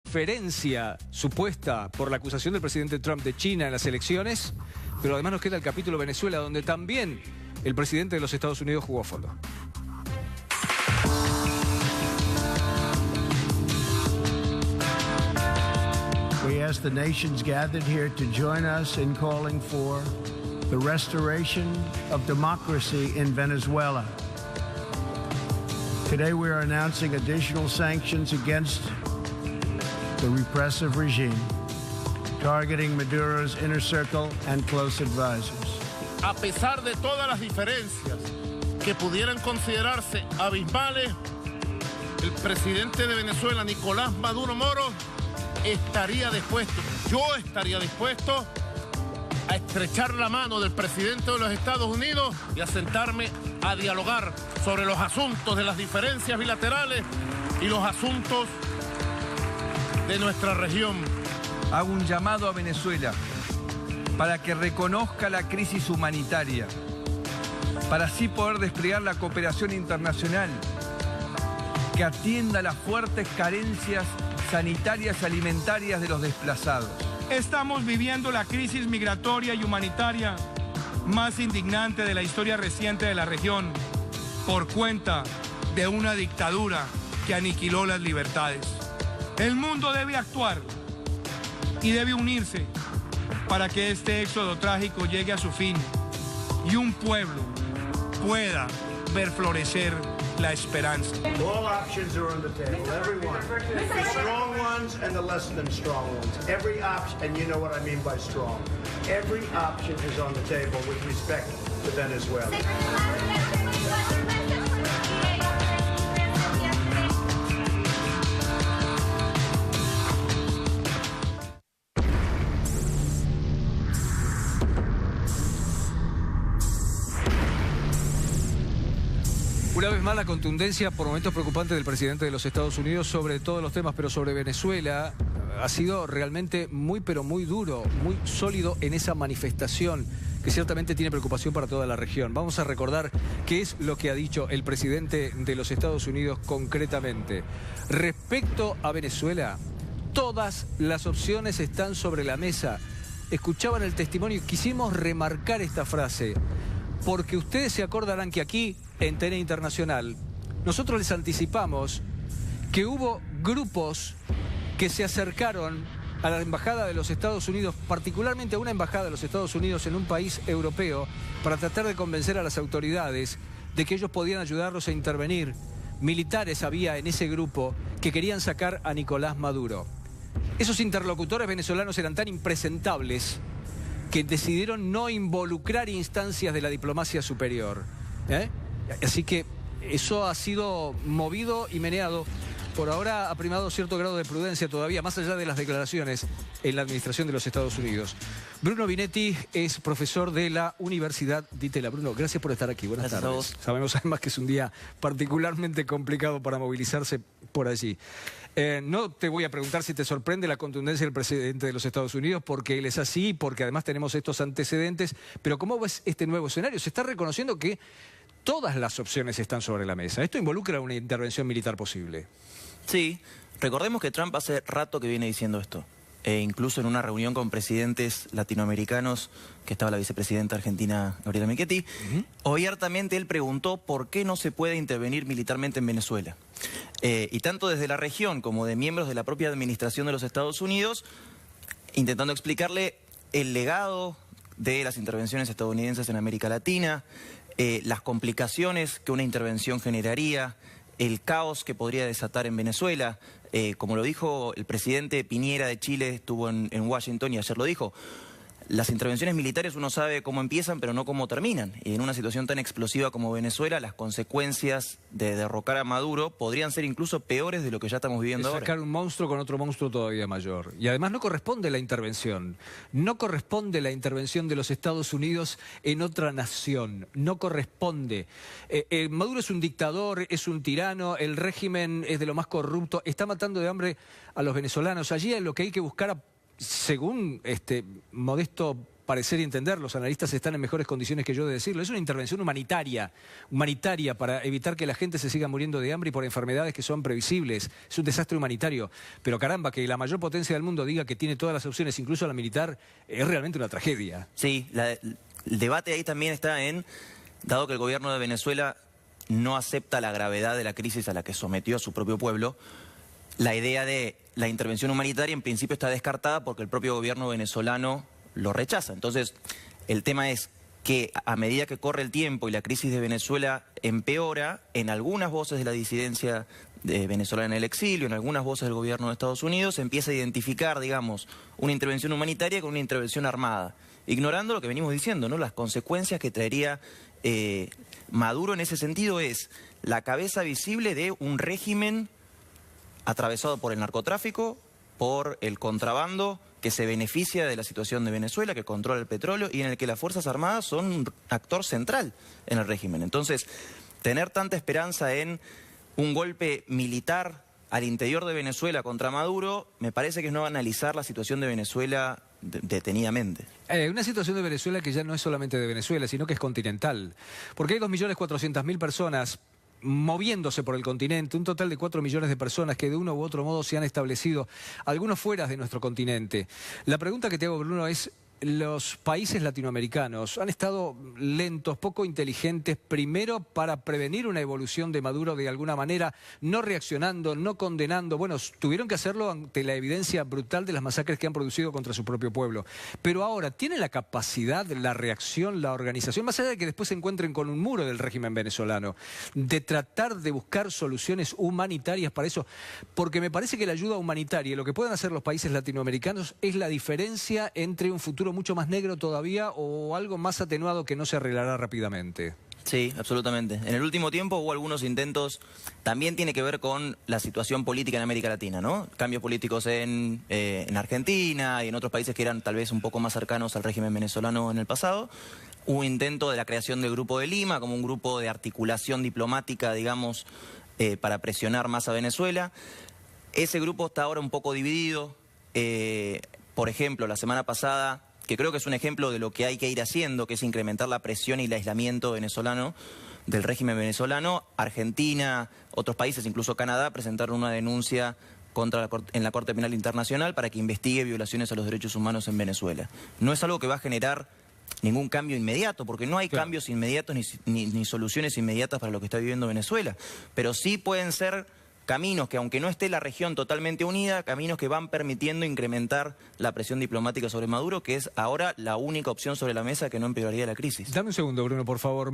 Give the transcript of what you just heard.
Diferencia supuesta por la acusación del presidente Trump de China en las elecciones, pero además nos queda el capítulo Venezuela, donde también el presidente de los Estados Unidos jugó a fondo. We ask the nations gathered here to join us in calling for the restoration of democracy in Venezuela. Today we are announcing additional sanctions against the repressive regime, targeting Maduro's inner circle and close advisors. A pesar de todas las diferencias que pudieran considerarse abismales, el presidente de Venezuela, Nicolás Maduro Moro, estaría dispuesto, yo estaría dispuesto a estrechar la mano del presidente de los Estados Unidos y a sentarme a dialogar sobre los asuntos de las diferencias bilaterales y los asuntos de nuestra región. Hago un llamado a Venezuela para que reconozca la crisis humanitaria, para así poder desplegar la cooperación internacional que atienda las fuertes carencias sanitarias y alimentarias de los desplazados. Estamos viviendo la crisis migratoria y humanitaria más indignante de la historia reciente de la región por cuenta de una dictadura que aniquiló las libertades. El mundo debe actuar y debe unirse para que este éxodo trágico llegue a su fin y un pueblo pueda ver florecer la esperanza. All options are on the table, everyone. The strong ones and the less than strong ones. Every option, and you know what I mean by strong. Every option is on the table with respect to Venezuela. Una vez más la contundencia por momentos preocupante del presidente de los Estados Unidos sobre todos los temas, pero sobre Venezuela ha sido realmente muy pero muy duro, muy sólido en esa manifestación que ciertamente tiene preocupación para toda la región. Vamos a recordar qué es lo que ha dicho el presidente de los Estados Unidos concretamente. Respecto a Venezuela, todas las opciones están sobre la mesa. Escuchaban el testimonio y quisimos remarcar esta frase, porque ustedes se acordarán que aquí, en TN Internacional, nosotros les anticipamos que hubo grupos que se acercaron a la embajada de los Estados Unidos, particularmente a una embajada de los Estados Unidos en un país europeo, para tratar de convencer a las autoridades de que ellos podían ayudarlos a intervenir. Militares había en ese grupo que querían sacar a Nicolás Maduro. Esos interlocutores venezolanos eran tan impresentables que decidieron no involucrar instancias de la diplomacia superior. Así que eso ha sido movido y meneado. Por ahora ha primado cierto grado de prudencia todavía, más allá de las declaraciones en la administración de los Estados Unidos. Bruno Binetti es profesor de la Universidad de Itela. Bruno, gracias por estar aquí. Buenas tardes. A vos. Sabemos además que es un día particularmente complicado para movilizarse por allí. No te voy a preguntar si te sorprende la contundencia del presidente de los Estados Unidos, porque él es así, porque además tenemos estos antecedentes, pero ¿cómo ves este nuevo escenario? Se está reconociendo que todas las opciones están sobre la mesa. Esto involucra una intervención militar posible. Sí, recordemos que Trump hace rato que viene diciendo esto. Incluso en una reunión con presidentes latinoamericanos, que estaba la vicepresidenta argentina Gabriela Michetti, abiertamente él preguntó por qué no se puede intervenir militarmente en Venezuela. Y tanto desde la región como de miembros de la propia administración de los Estados Unidos, intentando explicarle el legado de las intervenciones estadounidenses en América Latina, las complicaciones que una intervención generaría, el caos que podría desatar en Venezuela. Como lo dijo el presidente Piñera de Chile, estuvo en Washington y ayer lo dijo, las intervenciones militares uno sabe cómo empiezan pero no cómo terminan. Y en una situación tan explosiva como Venezuela, las consecuencias de derrocar a Maduro podrían ser incluso peores de lo que ya estamos viviendo ahora. Sacar un monstruo con otro monstruo todavía mayor. Y además no corresponde la intervención. No corresponde la intervención de los Estados Unidos en otra nación. No corresponde. Maduro es un dictador, es un tirano, el régimen es de lo más corrupto, está matando de hambre a los venezolanos. Allí es lo que hay que buscar según Modesto parecer y entender, los analistas están en mejores condiciones que yo de decirlo. Es una intervención humanitaria para evitar que la gente se siga muriendo de hambre y por enfermedades que son previsibles. Es un desastre humanitario. Pero caramba, que la mayor potencia del mundo diga que tiene todas las opciones, incluso la militar, es realmente una tragedia. Sí, el debate ahí también está dado que el gobierno de Venezuela no acepta la gravedad de la crisis a la que sometió a su propio pueblo, la idea de la intervención humanitaria en principio está descartada porque el propio gobierno venezolano lo rechaza. Entonces, el tema es que a medida que corre el tiempo y la crisis de Venezuela empeora, en algunas voces de la disidencia venezolana en el exilio, en algunas voces del gobierno de Estados Unidos, se empieza a identificar, digamos, una intervención humanitaria con una intervención armada, ignorando lo que venimos diciendo, ¿no? Las consecuencias que traería Maduro en ese sentido es la cabeza visible de un régimen atravesado por el narcotráfico, por el contrabando, que se beneficia de la situación de Venezuela, que controla el petróleo y en el que las Fuerzas Armadas son un actor central en el régimen. Entonces, tener tanta esperanza en un golpe militar al interior de Venezuela contra Maduro, me parece que es no analizar la situación de Venezuela detenidamente. Una situación de Venezuela que ya no es solamente de Venezuela, sino que es continental. Porque hay 2.400.000 personas moviéndose por el continente, un total de 4 millones de personas que de uno u otro modo se han establecido, algunos fuera de nuestro continente. La pregunta que te hago, Bruno, es: los países latinoamericanos han estado lentos, poco inteligentes, primero para prevenir una evolución de Maduro de alguna manera, no reaccionando, no condenando. Bueno, tuvieron que hacerlo ante la evidencia brutal de las masacres que han producido contra su propio pueblo. Pero ahora, ¿tienen la capacidad, la reacción, la organización, más allá de que después se encuentren con un muro del régimen venezolano, de tratar de buscar soluciones humanitarias para eso? Porque me parece que la ayuda humanitaria, lo que puedan hacer los países latinoamericanos, es la diferencia entre un futuro mucho más negro todavía o algo más atenuado que no se arreglará rápidamente. Sí, absolutamente. En el último tiempo hubo algunos intentos, también tiene que ver con la situación política en América Latina, ¿no? Cambios políticos en Argentina y en otros países que eran tal vez un poco más cercanos al régimen venezolano en el pasado. Hubo intento de la creación del Grupo de Lima como un grupo de articulación diplomática, digamos, para presionar más a Venezuela. Ese grupo está ahora un poco dividido. Por ejemplo, la semana pasada, que creo que es un ejemplo de lo que hay que ir haciendo, que es incrementar la presión y el aislamiento venezolano, del régimen venezolano. Argentina, otros países, incluso Canadá, presentaron una denuncia en la Corte Penal Internacional para que investigue violaciones a los derechos humanos en Venezuela. No es algo que va a generar ningún cambio inmediato, porque no hay cambios inmediatos ni soluciones inmediatas para lo que está viviendo Venezuela, pero sí pueden ser caminos que, aunque no esté la región totalmente unida, caminos que van permitiendo incrementar la presión diplomática sobre Maduro, que es ahora la única opción sobre la mesa que no empeoraría la crisis. Dame un segundo, Bruno, por favor.